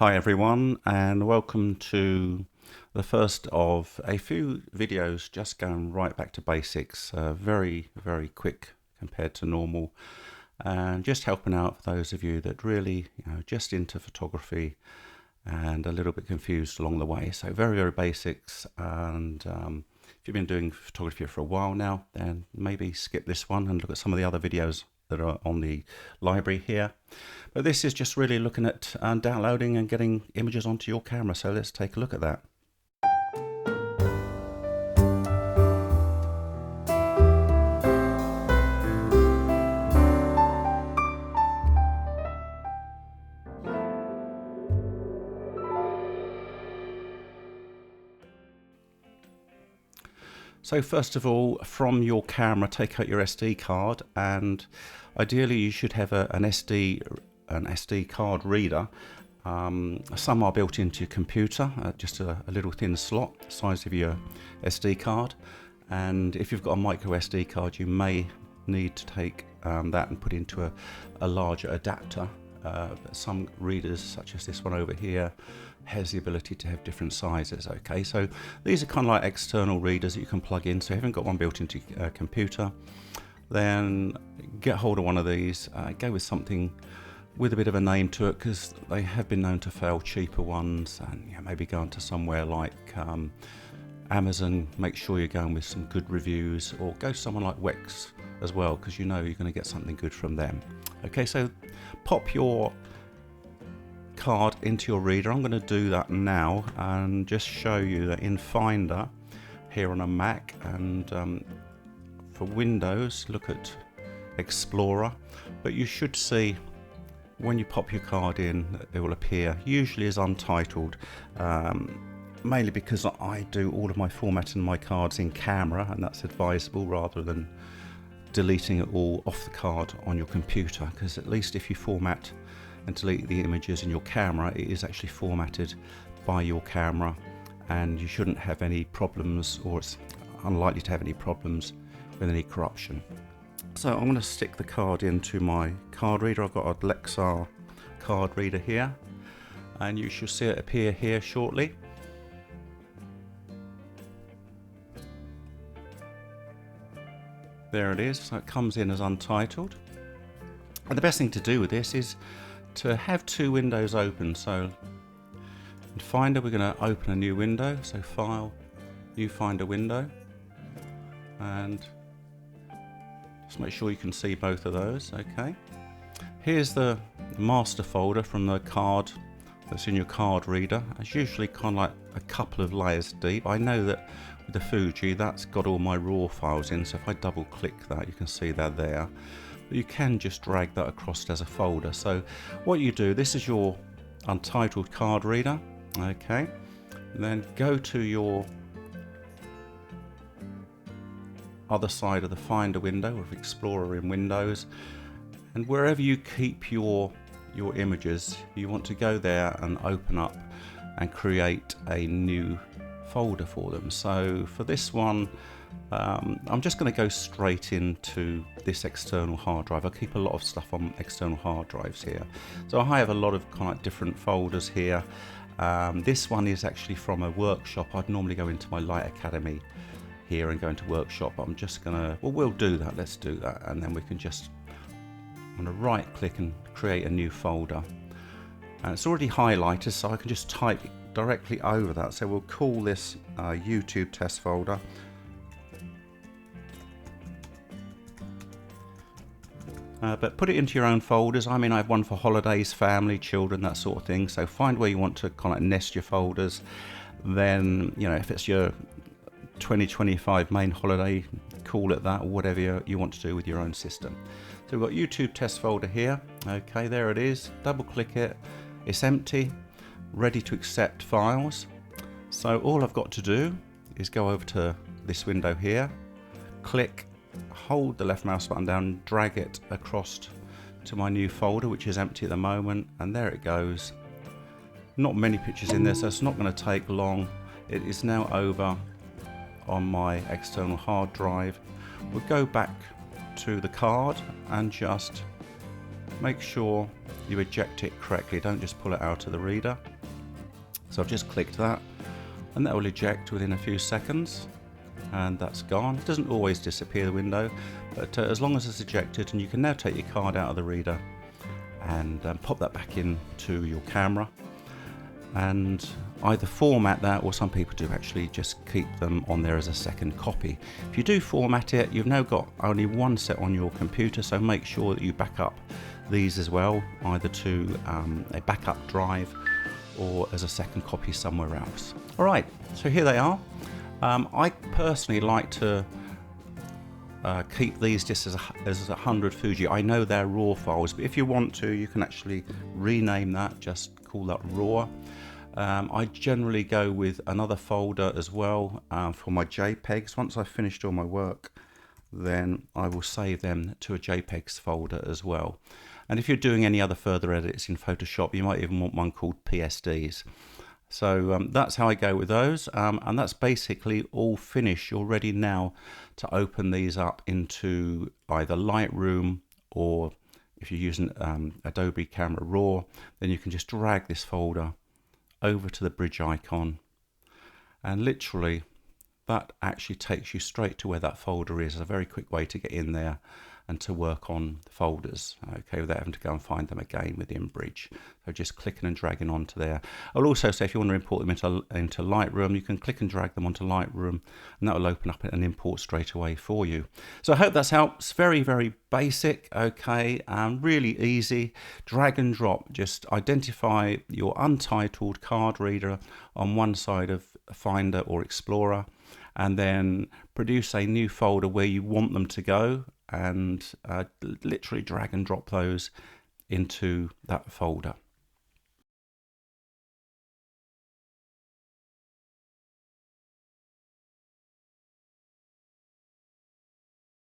Hi everyone, and welcome to the first of a few videos just going right back to basics. Very quick compared to normal, and just helping out for those of you that really just into photography and a little bit confused along the way. So very basics, and if you've been doing photography for a while now, then maybe skip this one and look at some of the other videos that are on the library here. But this is just really looking at downloading and getting images onto your camera, so let's take a look at that. So first of all, from your camera, take out your SD card, and ideally you should have an SD card reader. Some are built into your computer, just a little thin slot, size of your SD card. And if you've got a micro SD card, you may need to take that and put into a larger adapter. Some readers, such as this one over here, has the ability to have different sizes. Okay, so these are kind of like external readers that you can plug in. So if you haven't got one built into your computer, then get hold of one of these. Go with something with a bit of a name to it, because they have been known to fail cheaper ones. And maybe go into somewhere like Amazon. Make sure you're going with some good reviews, or go to someone like Wix as well, because you're going to get something good from them. Okay, so pop your card into your reader. I'm going to do that now and just show you that in Finder here on a Mac, and for Windows look at Explorer, but you should see when you pop your card in it will appear usually as untitled, mainly because I do all of my formatting my cards in camera, and that's advisable rather than deleting it all off the card on your computer, because at least if you format and delete the images in your camera, it is actually formatted by your camera, and you shouldn't have any problems, or it's unlikely to have any problems with any corruption. So I'm going to stick the card into my card reader. I've got a Lexar card reader here, and you should see it appear here shortly. There it is. So it comes in as untitled. And the best thing to do with this is to have two windows open. So in Finder we're going to open a new window. So File, New Finder Window, and just make sure you can see both of those. Okay. Here's the master folder from the card that's in your card reader. It's usually kind of like a couple of layers deep. I know that with the Fuji that's got all my raw files in, so if I double click that you can see they're there. But you can just drag that across as a folder. So what you do, this is your untitled card reader. Okay, and then go to your other side of the Finder window, or Explorer in Windows, and wherever you keep your images, you want to go there and open up and create a new folder for them. So for this one, I'm just going to go straight into this external hard drive. I keep a lot of stuff on external hard drives here, so I have a lot of kind of different folders here. This one is actually from a workshop. I'd normally go into my Light Academy here and go into workshop. I'm just gonna, well, we'll do that. Let's do that, and then we can just, I'm gonna right click and create a new folder, and it's already highlighted, so I can just type directly over that. So we'll call this YouTube test folder. But put it into your own folders. I mean, I have one for holidays, family, children, that sort of thing. So find where you want to kind of nest your folders. Then, if it's your 2025 main holiday, call it that, or whatever you want to do with your own system. So we've got YouTube test folder here. Okay, there it is. Double click it. It's empty, ready to accept files. So all I've got to do is go over to this window here, click, hold the left mouse button down, drag it across to my new folder, which is empty at the moment, and there it goes. Not many pictures in there, so it's not going to take long. It is now over on my external hard drive. We'll go back to the card and just make sure you eject it correctly. Don't just pull it out of the reader. So I've just clicked that, and that will eject within a few seconds, and that's gone. It doesn't always disappear the window, but as long as it's ejected, and you can now take your card out of the reader and pop that back into your camera and either format that, or some people do actually just keep them on there as a second copy. If you do format it, you've now got only one set on your computer, so make sure that you back up these as well, either to a backup drive or as a second copy somewhere else. Alright, so here they are. I personally like to keep these just as 100 Fuji. I know they're RAW files, but if you want to, you can actually rename that, just call that RAW. I generally go with another folder as well for my JPEGs. Once I've finished all my work, then I will save them to a JPEGs folder as well. And if you're doing any other further edits in Photoshop, you might even want one called PSDs. So that's how I go with those, and that's basically all finished. You're ready now to open these up into either Lightroom, or if you're using Adobe Camera Raw, then you can just drag this folder over to the bridge icon, and literally that actually takes you straight to where that folder is. It's a very quick way to get in there and to work on folders, okay, without having to go and find them again within Bridge. So just clicking and dragging onto there. I'll also say if you want to import them into Lightroom, you can click and drag them onto Lightroom, and that will open up an import straight away for you. So I hope that's helps. Very, very basic, okay, and really easy. Drag and drop. Just identify your untitled card reader on one side of Finder or Explorer, and then produce a new folder where you want them to go, and literally drag and drop those into that folder.